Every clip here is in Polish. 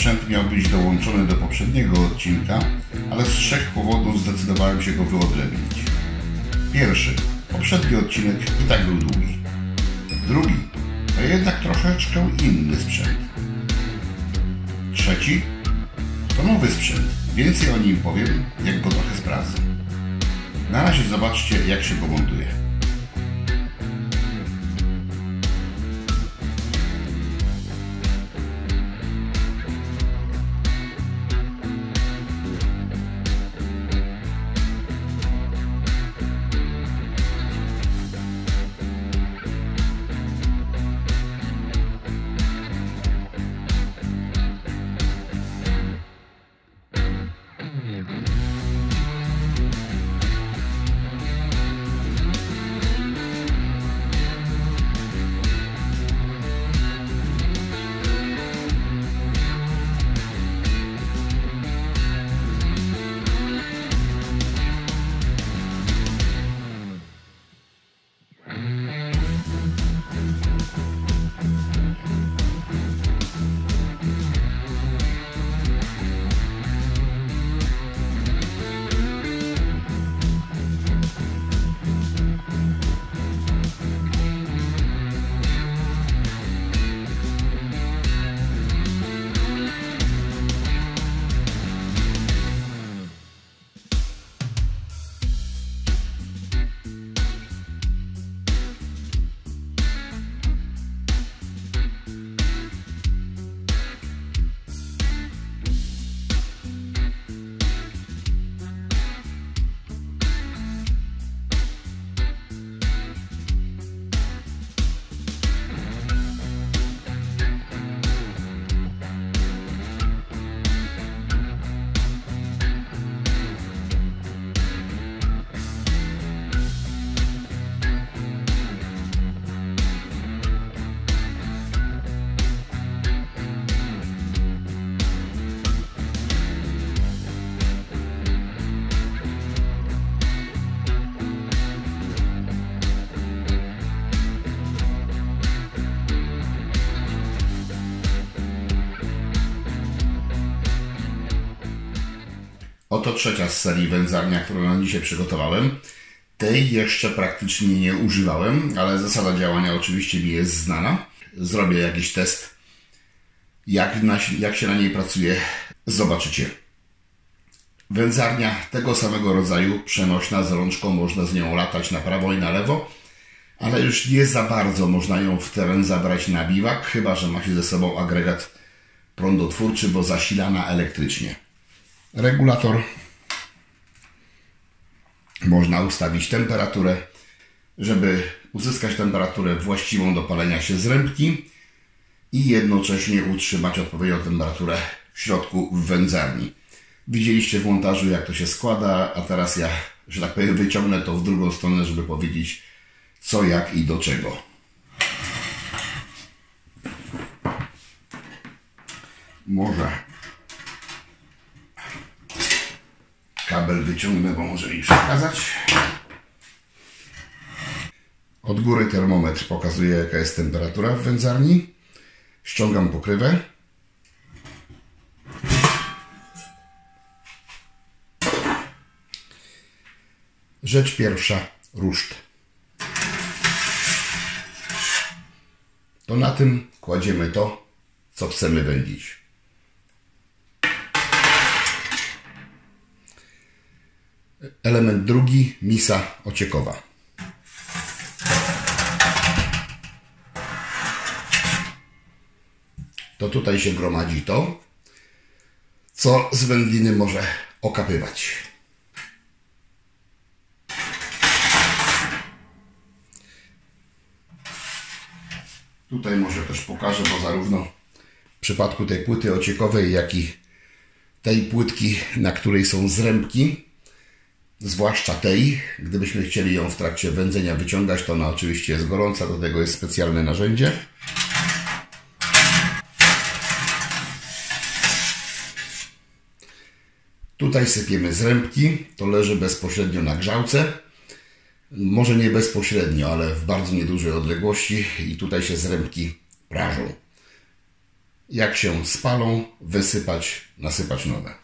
sprzęt miał być dołączony do poprzedniego odcinka, ale z 3 powodów zdecydowałem się go wyodrębnić. Pierwszy. Poprzedni odcinek i tak był długi. Drugi. To jednak troszeczkę inny sprzęt. Trzeci. To nowy sprzęt. Więcej o nim powiem, jak go trochę sprawdzę. Na razie zobaczcie, jak się go montuje. Oto trzecia z serii wędzarnia, którą na dzisiaj przygotowałem. Tej jeszcze praktycznie nie używałem, ale zasada działania oczywiście mi jest znana. Zrobię jakiś test, jak się na niej pracuje, zobaczycie. Wędzarnia tego samego rodzaju, przenośna, z rączką, można z nią latać na prawo i na lewo, ale już nie za bardzo można ją w teren zabrać na biwak, chyba że ma się ze sobą agregat prądotwórczy, bo zasilana elektrycznie. Regulator. Można ustawić temperaturę, żeby uzyskać temperaturę właściwą do palenia się zrębki i jednocześnie utrzymać odpowiednią temperaturę w środku w wędzarni. Widzieliście w montażu, jak to się składa, a teraz ja, że tak powiem, wyciągnę to w drugą stronę, żeby powiedzieć co, jak i do czego. Może kabel wyciągnę, bo może mi przeszkadzać. Od góry termometr pokazuje, jaka jest temperatura w wędzarni. Ściągam pokrywę. Rzecz pierwsza, ruszt. To na tym kładziemy to, co chcemy wędzić. Element drugi, misa ociekowa. To tutaj się gromadzi to, co z wędliny może okapywać. Tutaj może też pokażę, bo zarówno w przypadku tej płyty ociekowej, jak i tej płytki, na której są zrębki, zwłaszcza tej, gdybyśmy chcieli ją w trakcie wędzenia wyciągać, to ona oczywiście jest gorąca, do tego jest specjalne narzędzie. Tutaj sypiemy zrębki, to leży bezpośrednio na grzałce. Może nie bezpośrednio, ale w bardzo niedużej odległości i tutaj się zrębki prażą. Jak się spalą, wysypać, nasypać nowe.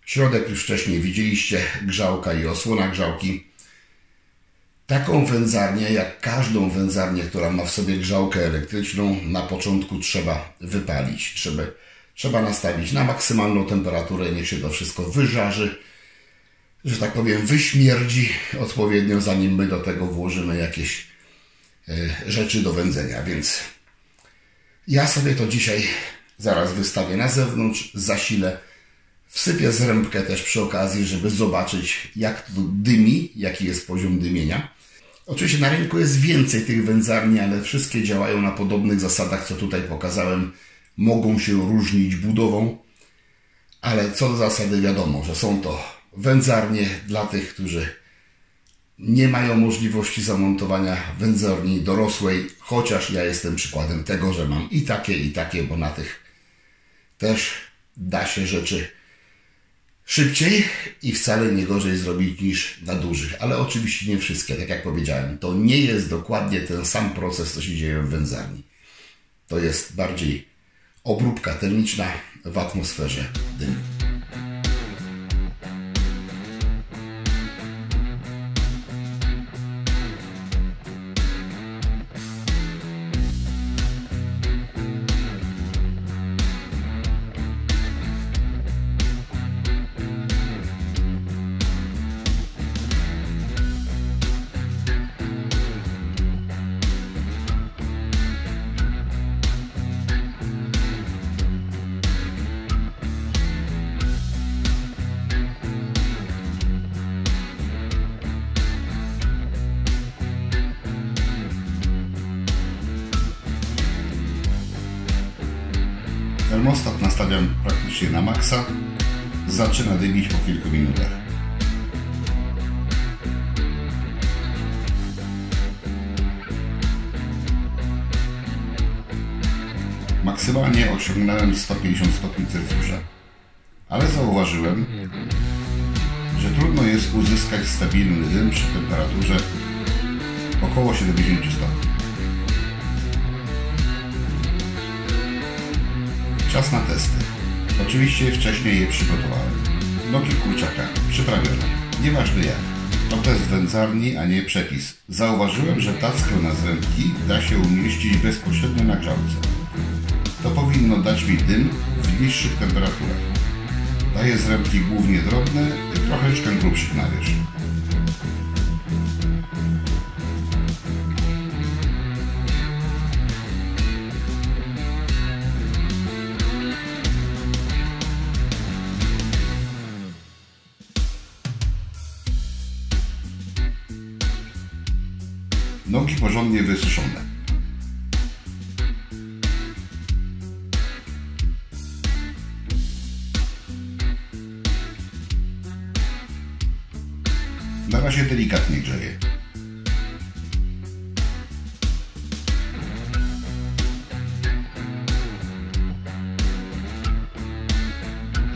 Środek już wcześniej widzieliście, grzałka i osłona grzałki. Taką wędzarnię, jak każdą wędzarnię, która ma w sobie grzałkę elektryczną, na początku trzeba wypalić. Trzeba nastawić na maksymalną temperaturę, niech się to wszystko wyżarzy, że tak powiem, wyśmierdzi odpowiednio, zanim my do tego włożymy jakieś rzeczy do wędzenia. Więc ja sobie to dzisiaj zaraz wystawię na zewnątrz, zasilę. Wsypię zrębkę też przy okazji, żeby zobaczyć, jak to dymi, jaki jest poziom dymienia. Oczywiście na rynku jest więcej tych wędzarni, ale wszystkie działają na podobnych zasadach, co tutaj pokazałem. Mogą się różnić budową, ale co do zasady wiadomo, że są to wędzarnie dla tych, którzy nie mają możliwości zamontowania wędzarni dorosłej, chociaż ja jestem przykładem tego, że mam i takie, bo na tych też da się rzeczy szybciej i wcale nie gorzej zrobić niż na dużych. Ale oczywiście nie wszystkie, tak jak powiedziałem. To nie jest dokładnie ten sam proces, co się dzieje w wędzarni. To jest bardziej obróbka termiczna w atmosferze dymu. Termostat nastawiam praktycznie na maksa. Zaczyna dymić po kilku minutach. Maksymalnie osiągnąłem 150 stopni Celsjusza. Ale zauważyłem, że trudno jest uzyskać stabilny dym przy temperaturze około 70 stopni. Czas na testy. Oczywiście wcześniej je przygotowałem. Nogi kurczaka przyprawione. Nieważne jak. To test wędzarni, a nie przepis. Zauważyłem, że tackę na zrębki da się umieścić bezpośrednio na grzałce. To powinno dać mi dym w niższych temperaturach. Daję zrębki głównie drobne i troszeczkę grubszych na wierzch. Nogi porządnie wysuszone. Na razie delikatnie grzeje.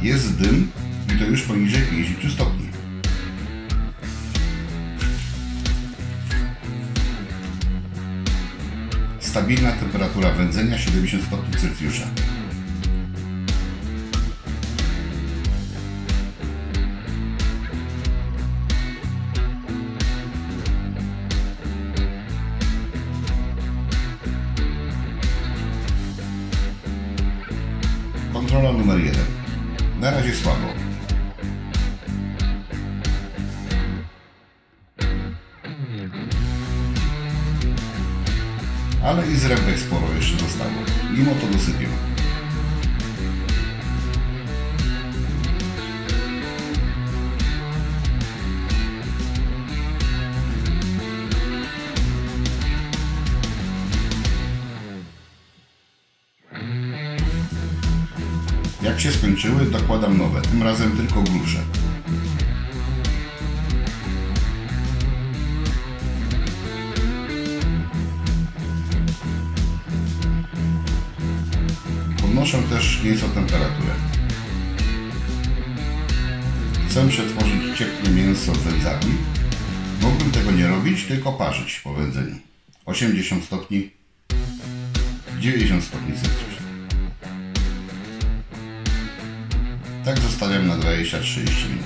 Jest dym i to już poniżej 50 stopni. Stabilna temperatura wędzenia 70 stopni Celsjusza. Kontrola numer 1. Na razie słabo. Ale i zrębek sporo jeszcze zostało. Mimo to dosypię. Jak się skończyły, dokładam nowe, tym razem tylko grubsze. Podnoszę też nieco temperaturę. Chcę przetworzyć ciepłe mięso w wędzarni Mógłbym tego nie robić, tylko parzyć po wędzeniu. 80 stopni, 90 stopni Celsjusza. Tak zostawiam na 20-30 minut.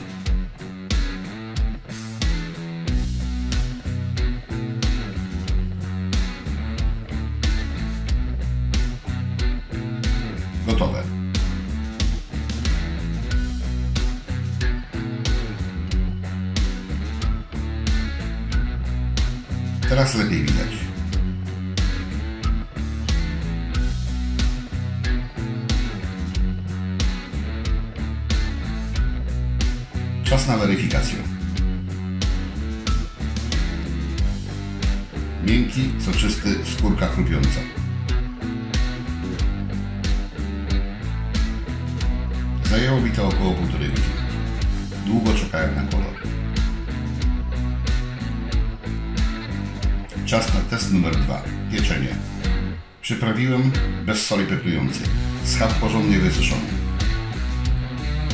Gotowe. Teraz lepiej widać. Czas na weryfikację. Miękki, soczysty, skórka chrupiąca. Zajęło mi to około 1,5 godziny. Długo czekałem na kolor. Czas na test numer 2. Pieczenie. Przyprawiłem bez soli peprującej. Schab porządnie wysuszony.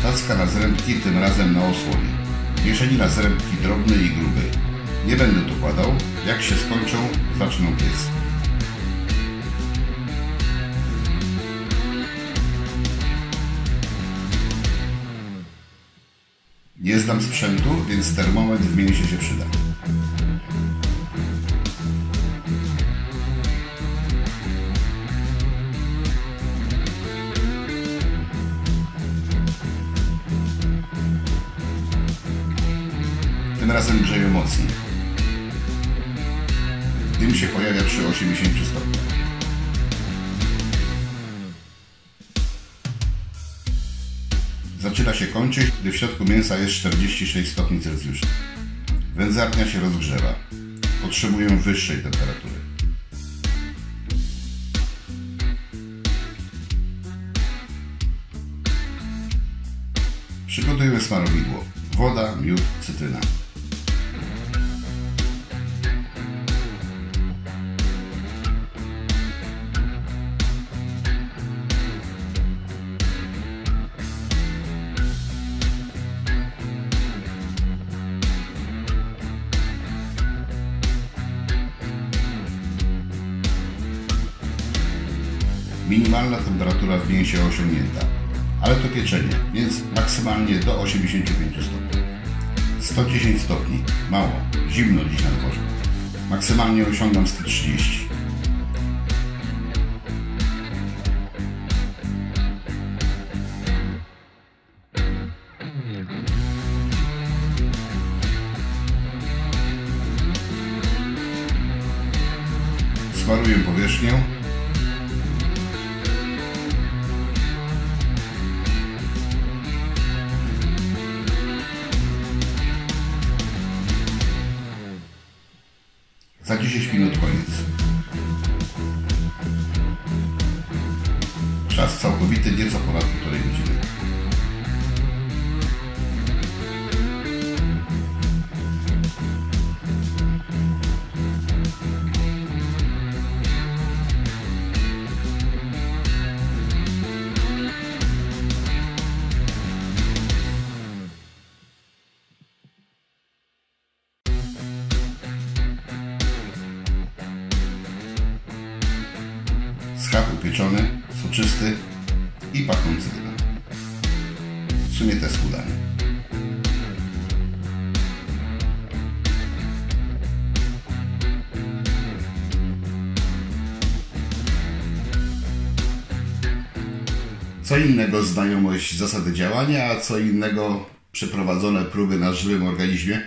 Tacka na zrębki, tym razem na osłonie. Mieszanina zrębki drobny i gruby. Nie będę tu kładał. Jak się skończą, zaczną piec. Nie znam sprzętu, więc termometr w mięsie się przyda. Tym razem grzeję mocniej. Dym się pojawia przy 80 stopniach. Zaczyna się kończyć, gdy w środku mięsa jest 46 stopni Celsjusza. Wędzarnia się rozgrzewa. Potrzebuję wyższej temperatury. Przygotujemy smarowidło. Woda, miód, cytryna. Minimalna temperatura w mięsie osiągnięta, ale to pieczenie, więc maksymalnie do 85 stopni. 110 stopni, mało, zimno dziś na dworze. Maksymalnie osiągam 130. Smaruję powierzchnię. Za 10 minut koniec. Czas całkowity nieco ponad 1,5 godziny. Schab upieczony, soczysty i pachnący dymem. W sumie test udany. Co innego znajomość zasady działania, a co innego przeprowadzone próby na żywym organizmie.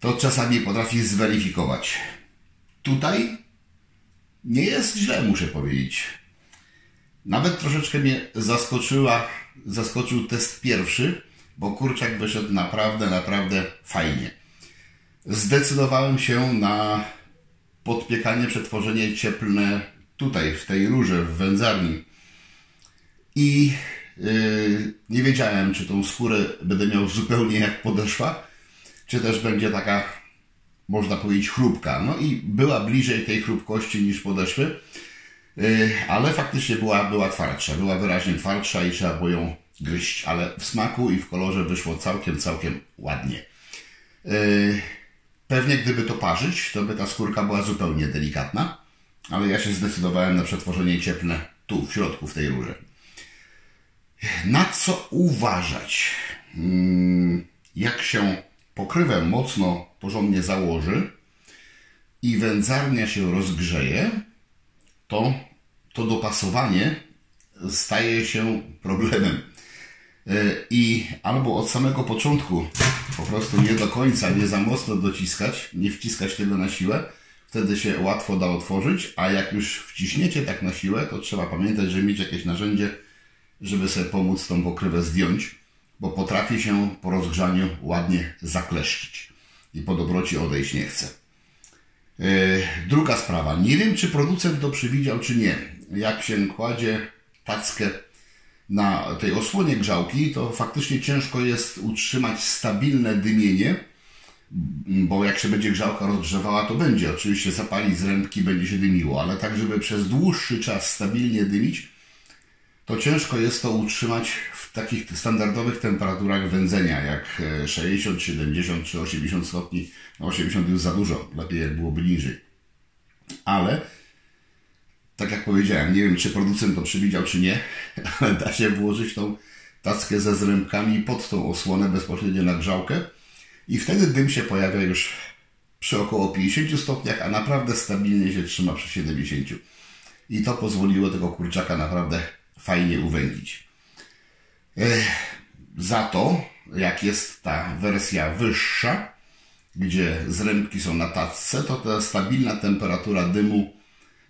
To czasami potrafi zweryfikować. Tutaj nie jest źle, muszę powiedzieć. Nawet troszeczkę mnie zaskoczył test pierwszy, bo kurczak wyszedł naprawdę fajnie. Zdecydowałem się na podpiekanie, przetworzenie cieplne tutaj, w tej rurze, w wędzarni. I nie wiedziałem, czy tą skórę będę miał zupełnie jak podeszwa, czy też będzie taka, można powiedzieć, chrupka. No i była bliżej tej chrupkości niż podeszwy, ale faktycznie była twardsza, była wyraźnie twardsza i trzeba było ją gryźć, ale w smaku i w kolorze wyszło całkiem ładnie. Pewnie gdyby to parzyć, to by ta skórka była zupełnie delikatna, ale ja się zdecydowałem na przetworzenie cieplne tu, w środku, w tej rurze. Na co uważać? Jak się pokrywę mocno, porządnie założy i wędzarnia się rozgrzeje, to dopasowanie staje się problemem. I albo od samego początku po prostu nie do końca, nie za mocno dociskać, nie wciskać tego na siłę, wtedy się łatwo da otworzyć, a jak już wciśniecie tak na siłę, to trzeba pamiętać, że mieć jakieś narzędzie, żeby sobie pomóc tą pokrywę zdjąć, bo potrafi się po rozgrzaniu ładnie zakleszczyć i po dobroci odejść nie chce. Druga sprawa. Nie wiem, czy producent to przewidział, czy nie. Jak się kładzie tackę na tej osłonie grzałki, to faktycznie ciężko jest utrzymać stabilne dymienie, bo jak się będzie grzałka rozgrzewała, to będzie. Oczywiście zapali z rębki, będzie się dymiło, ale tak, żeby przez dłuższy czas stabilnie dymić, to ciężko jest to utrzymać w takich standardowych temperaturach wędzenia, jak 60, 70 czy 80 stopni. No 80 już za dużo, lepiej jak byłoby niżej. Ale, tak jak powiedziałem, nie wiem, czy producent to przewidział, czy nie, ale da się włożyć tą tackę ze zrębkami pod tą osłonę bezpośrednio na grzałkę i wtedy dym się pojawia już przy około 50 stopniach, a naprawdę stabilnie się trzyma przy 70. I to pozwoliło tego kurczaka naprawdę fajnie uwędzić. Za to, jak jest ta wersja wyższa, gdzie zrębki są na tacce, to ta stabilna temperatura dymu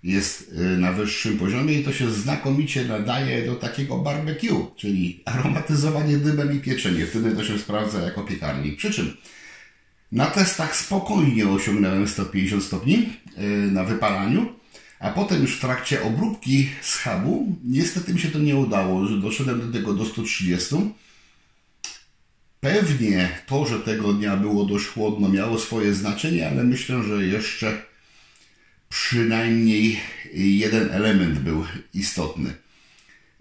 jest na wyższym poziomie i to się znakomicie nadaje do takiego barbecue, czyli aromatyzowanie dymem i pieczenie. Wtedy to się sprawdza jako piekarnik. Przy czym na testach spokojnie osiągnąłem 150 stopni na wypalaniu, a potem już w trakcie obróbki schabu niestety mi się to nie udało, że doszedłem do tego do 130. Pewnie to, że tego dnia było dość chłodno, miało swoje znaczenie, ale myślę, że jeszcze przynajmniej jeden element był istotny.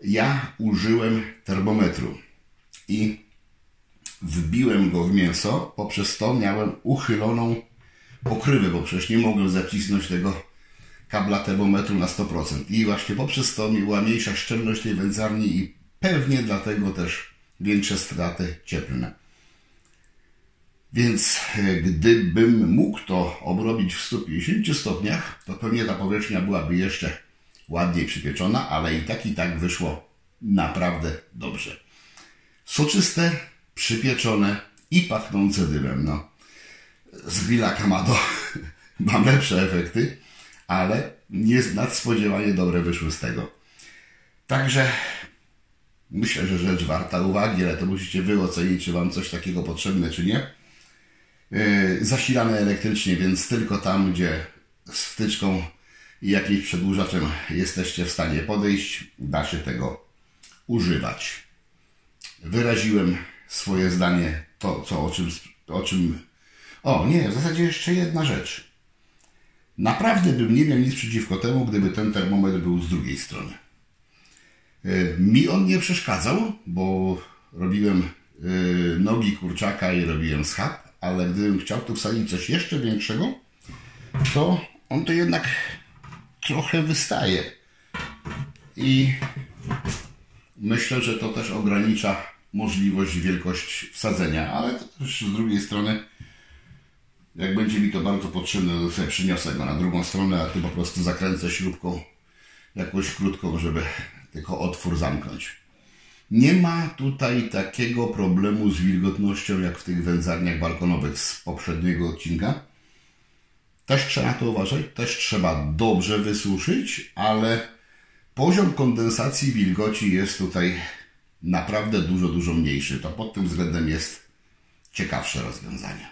Ja użyłem termometru i wbiłem go w mięso, poprzez to miałem uchyloną pokrywę, bo przecież nie mogłem zacisnąć tego kabla termometru na 100%. I właśnie poprzez to była mniejsza szczelność tej wędzarni i pewnie dlatego też większe straty cieplne. Więc gdybym mógł to obrobić w 150 stopniach, to pewnie ta powierzchnia byłaby jeszcze ładniej przypieczona, ale i tak wyszło naprawdę dobrze. Soczyste, przypieczone i pachnące dymem. No, z grilla Kamado mam lepsze efekty, ale nadspodziewanie dobre wyszły z tego. Także myślę, że rzecz warta uwagi, ale to musicie wy ocenić, czy wam coś takiego potrzebne, czy nie. Zasilane elektrycznie, więc tylko tam, gdzie z wtyczką i jakimś przedłużaczem jesteście w stanie podejść, da się tego używać. Wyraziłem swoje zdanie, w zasadzie jeszcze jedna rzecz. Naprawdę bym nie miał nic przeciwko temu, gdyby ten termometr był z drugiej strony. Mi on nie przeszkadzał, bo robiłem nogi kurczaka i robiłem schab, ale gdybym chciał tu wsadzić coś jeszcze większego, to on to jednak trochę wystaje. I myślę, że to też ogranicza możliwość, wielkość wsadzenia, ale to też z drugiej strony, jak będzie mi to bardzo potrzebne, to sobie przyniosę go na drugą stronę, a tu po prostu zakręcę śrubką jakąś krótką, żeby tylko otwór zamknąć. Nie ma tutaj takiego problemu z wilgotnością, jak w tych wędzarniach balkonowych z poprzedniego odcinka. Też trzeba na to uważać, też trzeba dobrze wysuszyć, ale poziom kondensacji wilgoci jest tutaj naprawdę dużo mniejszy. To pod tym względem jest ciekawsze rozwiązanie.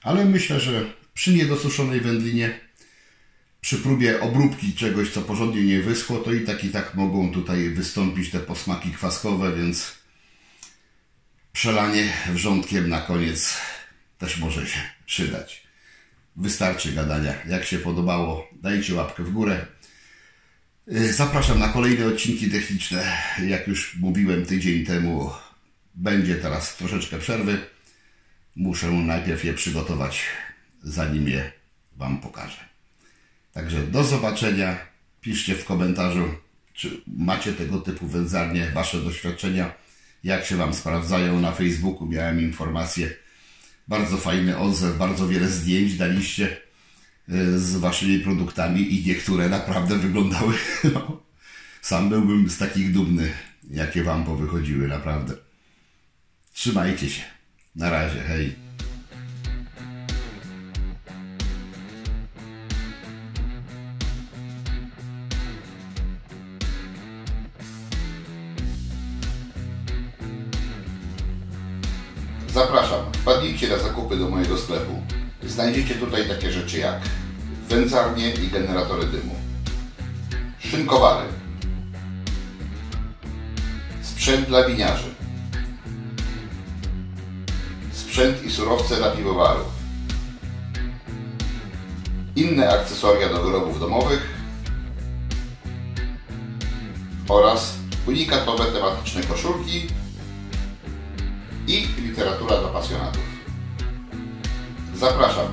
Ale myślę, że przy niedosuszonej wędlinie, przy próbie obróbki czegoś, co porządnie nie wyschło, to i tak mogą tutaj wystąpić te posmaki kwaskowe, więc przelanie wrzątkiem na koniec też może się przydać. Wystarczy gadania. Jak się podobało, dajcie łapkę w górę. Zapraszam na kolejne odcinki techniczne. Jak już mówiłem tydzień temu, będzie teraz troszeczkę przerwy. Muszę najpierw je przygotować zanim je Wam pokażę. Także do zobaczenia. Piszcie w komentarzu, czy macie tego typu wędzarnie, Wasze doświadczenia, jak się Wam sprawdzają. Na Facebooku miałem informację, bardzo fajny odzew, bardzo wiele zdjęć daliście z Waszymi produktami i niektóre naprawdę wyglądały, no, sam byłbym z takich dumny, jakie Wam powychodziły, naprawdę. Trzymajcie się. Na razie, hej. Zapraszam, wpadnijcie na zakupy do mojego sklepu. Znajdziecie tutaj takie rzeczy jak wędzarnie i generatory dymu, szynkowary, sprzęt dla winiarzy, sprzęt i surowce dla piwowarów, inne akcesoria do wyrobów domowych oraz unikatowe tematyczne koszulki i literatura dla pasjonatów. Zapraszam!